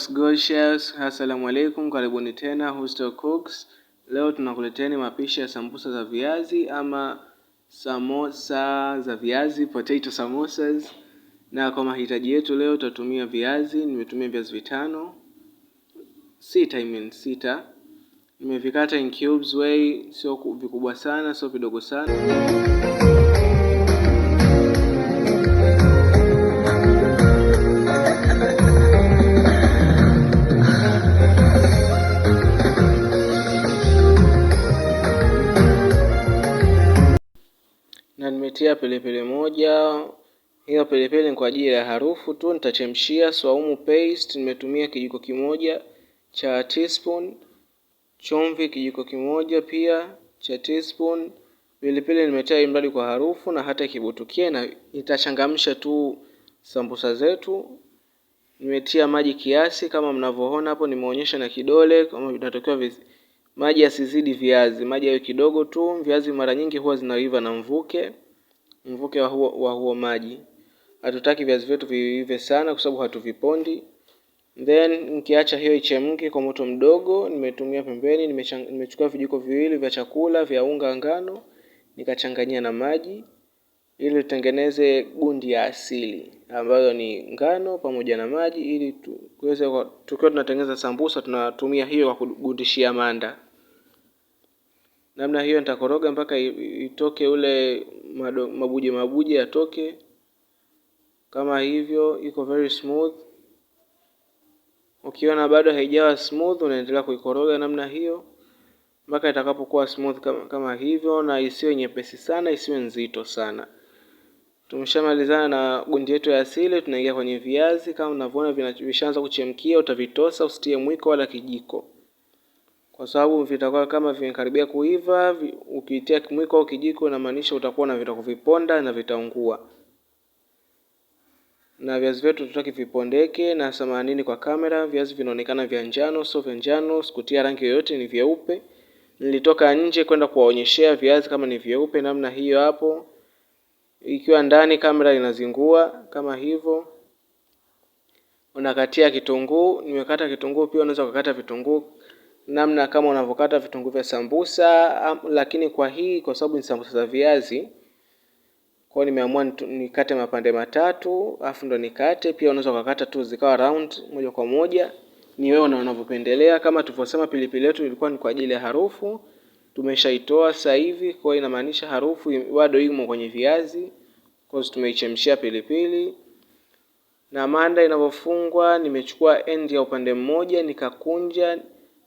What's good chefs? Assalamu alaikum, karibuni tena Hostel Cooks. Leo tunakuleteni mapishi ya sambusa za viazi ama samosa za viazi, potato samosas. Na kwa mahitaji yetu leo tutatumia viazi, nimetumia viazi vitano. Sita. Nimevikata in cubes way, sio vikubwa sana, sio vidogo sana. Na nimetia pilipili moja. Hiyo pilipili ni kwa ajili ya harufu tu. Nitachemshia swaumu paste, nimetumia kijiko kimoja cha teaspoon. Chumvi kijiko kimoja pia cha teaspoon. Pilipili nimetia imradi kwa harufu na hata kibutukie, na itachangamsha tu sambusa zetu. Nimetia maji kiasi kama mnavyoona hapo, nimeonyesha na kidole kama vinatokea maji yasizidi viazi, maji yawe kidogo tu. Viazi mara nyingi huwa zinaiva na mvuke wa huo maji. Hatutaki viazi vyetu viive sana kwa sababu hatuvipondi. Then nikiacha hiyo ichemke kwa moto mdogo, nimetumia pembeni, nimechukua vijiko viwili vya chakula vya unga ngano, nikachanganyia na maji ili tutengeneze gundi ya asili ambayo ni ngano pamoja na maji, ili tukiwa tunatengeneza sambusa tunatumia hiyo kwa kugundishia manda. Namna hiyo nitakoroga mpaka itoke ule mabuje yatoke. Kama hivyo, iko very smooth. Ukiona bado haijawa smooth, unaendelea kuikoroga namna hiyo mpaka itakapokuwa smooth kama hivyo, na isiwe nyepesi sana, isiwe nzito sana. Tumeshamalizana na gundi yetu ya asili, tunaingia kwenye viazi. Kama unavyoona vishaanza kuchemkia, utavitosa, usitie mwiko wala kijiko, kwa sababu vitakuwa kama vimekaribia kuiva. Ukitia mwiko au kijiko, inamaanisha utakuwa na vitakuviponda na vitaungua. Na viazi vyetu tutaki vipondeke, na samanini kwa kamera, viazi vinaonekana vya njano, sio vya njano, sikutia rangi yoyote, ni vyeupe. Nilitoka nje kwenda kuwaonyeshea viazi kama ni vyeupe namna hiyo hapo. Ikiwa ndani kamera inazingua kama hivyo. Unakatia kitunguu, nimekata kitunguu pia, unaweza kukata vitunguu namna kama unavyokata vitunguu vya sambusa, lakini kwa sababu ni sambusa za viazi, kwa nimeamua nikate mapande matatu afu ndo nikate. Pia unaweza kukata tu zikawa round moja kwa moja, ni wewe unavyopendelea. Kama tulivyosema, pilipili yetu ilikuwa ni kwa ajili ya harufu, tumeshaitoa sasa hivi, kwa hiyo inamaanisha harufu bado imo kwenye viazi, kwa sababu tumeichemshia pilipili. Na manda inavyofungwa, nimechukua end ya upande mmoja, nikakunja,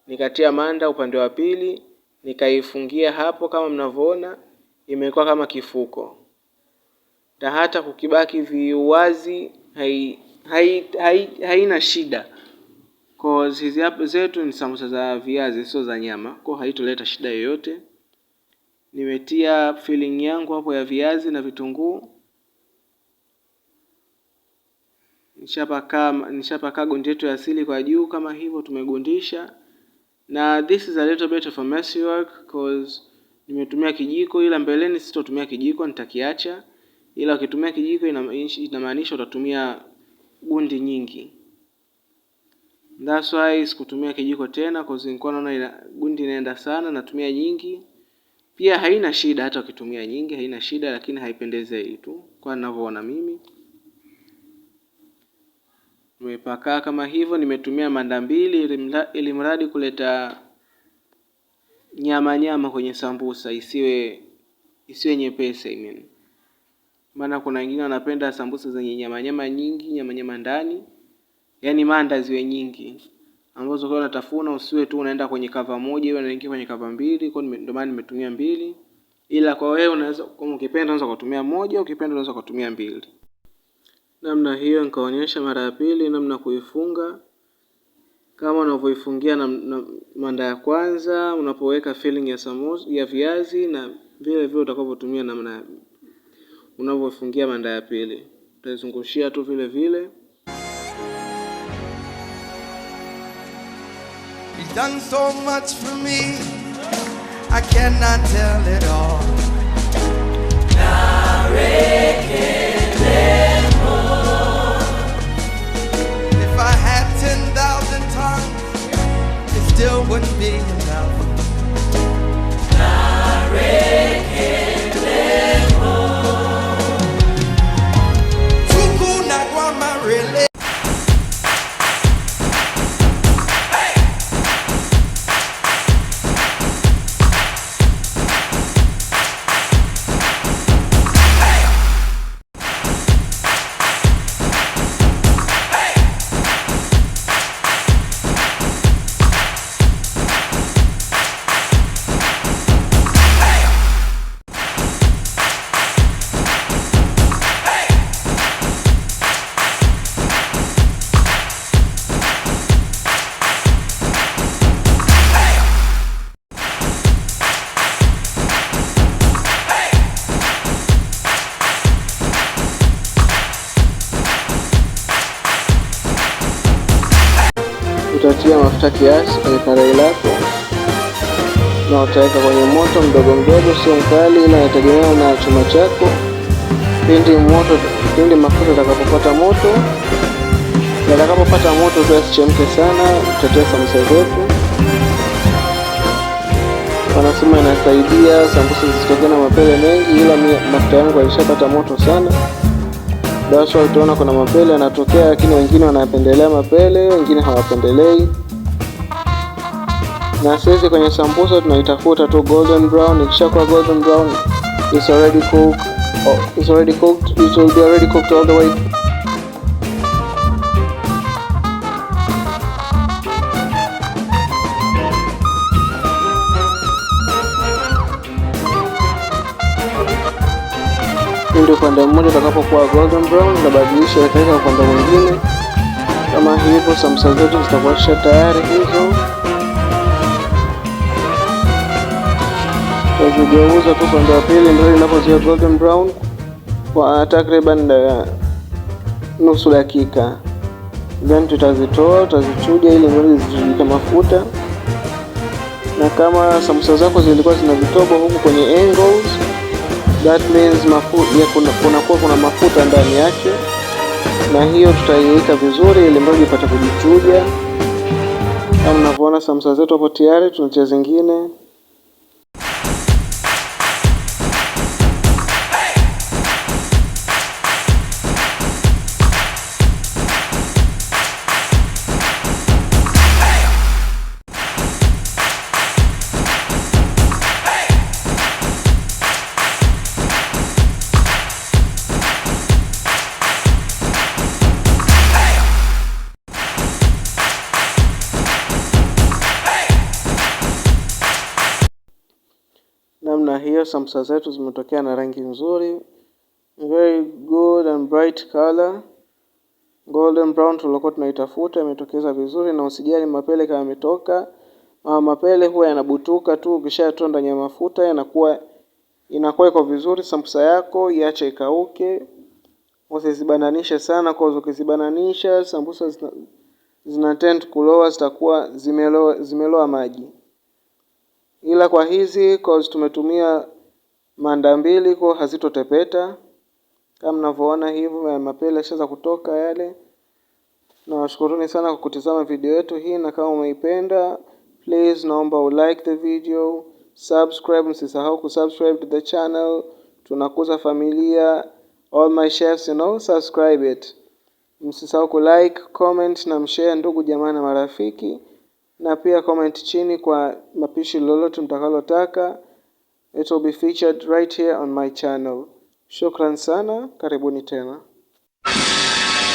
nikatia manda upande wa pili, nikaifungia hapo kama mnavyoona, imekuwa kama kifuko. Na hata kukibaki viwazi haina shida, cause hizi hapa zetu ni sambusa za viazi, sio za nyama, kwa haitoleta shida yoyote. Nimetia filling yangu hapo ya viazi na vitunguu. Nishapaka gundi yetu ya asili kwa juu kama hivyo, tumegundisha. Na this is a little bit of a messy work cause nimetumia kijiko, ila mbeleni sitotumia kijiko, nitakiacha. Ila ukitumia kijiko inamaanisha utatumia gundi nyingi. That's why sikutumia kijiko tena, cause nilikuwa naona gundi inaenda sana, natumia nyingi. Pia haina shida hata ukitumia nyingi, haina shida, lakini haipendezei tu kwa ninavyoona mimi. Nimepaka kama hivyo, nimetumia manda mbili ili mradi kuleta nyama kwenye sambusa, isiwe nyepesi. Maana kuna wengine wanapenda sambusa zenye nyama nyingi, nyama ndani. Yaani manda ziwe nyingi, ambazo kwa unatafuna usiwe tu unaenda kwenye kava moja, wewe unaingia kwenye kava mbili. Kwa ndio maana nimetumia mbili. Ila kwa wewe unaweza, kama ukipenda unaweza kutumia moja, ukipenda unaweza kutumia mbili. Namna hiyo nikaonyesha mara ya pili namna kuifunga. Kama unavyoifungia na manda ya kwanza, unapoweka filling ya samosa ya viazi, na vile vile utakavyotumia namna unavyofungia manda ya pili. Utazungushia tu vile vile. He's done so much for me, I cannot tell it all. If I had 10,000 mafuta kiasi kwenye karai lako na utaweka kwenye moto mdogo mdogo, sio mkali, ila inategemea na chuma chako. Pindi mafuta yatakapopata moto, yasichemke sana, tutatia sambusa zetu. Wanasema inasaidia sambusa zisitokee na mapele mengi, ila mafuta yangu yalishapata moto sana. Basi utaona kuna mapele yanatokea, lakini wengine wanapendelea mapele, wengine hawapendelei. Na sisi kwenye sambusa tunaitafuta tu golden brown. Ikishakuwa golden brown, it's already cooked. It will be already cooked all the way. Ndio upande mmoja utakapokuwa golden brown, unabadilisha utaweka upande mwingine. Kama hivyo sambusa zetu zitakuwa tayari hizo. Tutazigeuza tu upande wa pili ndio inapoziwa golden brown kwa takriban nusu dakika. Then tutazichuja ili mwili zisijike mafuta. Na kama sambusa zako zilikuwa zina vitobo huku kwenye angles, that means kuna mafuta ndani yake, na hiyo tutaiweka vizuri ili mwili ipate kujichuja. Kama unavyoona sambusa zetu hapo tayari, tunatia zingine. Namna hiyo sambusa zetu zimetokea na rangi nzuri, very good and bright color, golden brown tulikuwa tunaitafuta, imetokeza vizuri. Na usijali mapele kama yametoka. Mapele huwa yanabutuka tu, ukishatoa ndani ya mafuta inakuwa iko vizuri. Sambusa yako iache ikauke, usizibananishe sana, kwa sababu ukizibananisha sambusa zina tend kuloa, zitakuwa zimeloa maji. Ila kwa hizi cause tumetumia manda mbili, kwa hazitotepeta. Kama mnavyoona hivyo mapele yashaanza kutoka yale. Na washukuruni sana kwa kutazama video yetu hii, na kama umeipenda, please naomba like the video, subscribe, msisahau kusubscribe to the channel. Tunakuza familia, all my chefs, subscribe it. Msisahau like, comment na mshare ndugu jamaa na marafiki. Na pia comment chini kwa mapishi lolote mtakalotaka. It will be featured right here on my channel. Shukran sana, karibuni tena.